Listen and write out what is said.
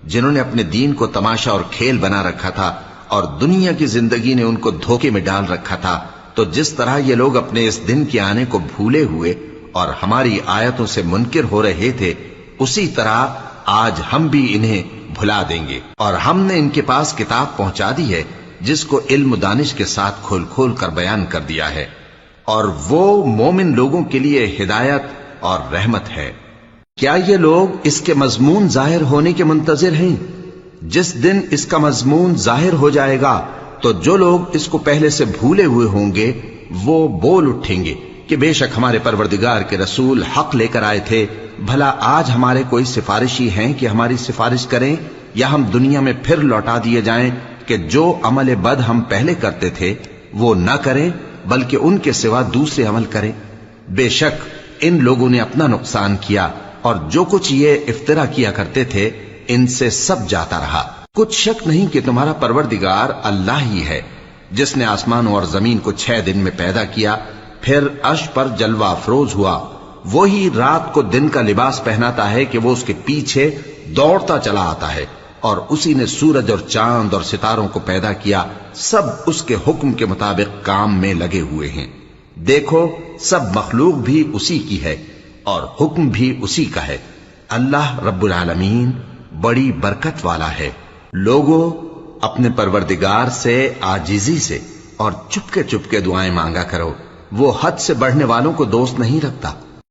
جنہوں نے اپنے دین کو تماشا اور کھیل بنا رکھا تھا اور دنیا کی زندگی نے ان کو دھوکے میں ڈال رکھا تھا، تو جس طرح یہ لوگ اپنے اس دن کے آنے کو بھولے ہوئے اور ہماری آیتوں سے منکر ہو رہے تھے، اسی طرح آج ہم بھی انہیں بھلا دیں گے۔ اور ہم نے ان کے پاس کتاب پہنچا دی ہے جس کو علم و دانش کے ساتھ کھول کھول کر بیان کر دیا ہے، اور وہ مومن لوگوں کے لیے ہدایت اور رحمت ہے۔ کیا یہ لوگ اس کے مضمون ظاہر ہونے کے منتظر ہیں؟ جس دن اس کا مضمون ظاہر ہو جائے گا تو جو لوگ اس کو پہلے سے بھولے ہوئے ہوں گے وہ بول اٹھیں گے کہ بے شک ہمارے پروردگار کے رسول حق لے کر آئے تھے، بھلا آج ہمارے کوئی سفارشی ہیں کہ ہماری سفارش کریں، یا ہم دنیا میں پھر لوٹا دیے جائیں کہ جو عمل بد ہم پہلے کرتے تھے وہ نہ کریں بلکہ ان کے سوا دوسرے عمل کریں۔ بے شک ان لوگوں نے اپنا نقصان کیا، اور جو کچھ یہ افترا کیا کرتے تھے ان سے سب جاتا رہا۔ کچھ شک نہیں کہ تمہارا پروردگار اللہ ہی ہے جس نے آسمانوں اور زمین کو 6 دن میں پیدا کیا، پھر عرش پر جلوہ افروز ہوا۔ وہی رات کو دن کا لباس پہناتا ہے کہ وہ اس کے پیچھے دوڑتا چلا آتا ہے، اور اسی نے سورج اور چاند اور ستاروں کو پیدا کیا، سب اس کے حکم کے مطابق کام میں لگے ہوئے ہیں۔ دیکھو سب مخلوق بھی اسی کی ہے اور حکم بھی اسی کا ہے۔ اللہ رب العالمین بڑی برکت والا ہے۔ لوگوں اپنے پروردگار سے عاجزی سے اور چپکے چپکے دعائیں مانگا کرو، وہ حد سے بڑھنے والوں کو دوست نہیں رکھتا۔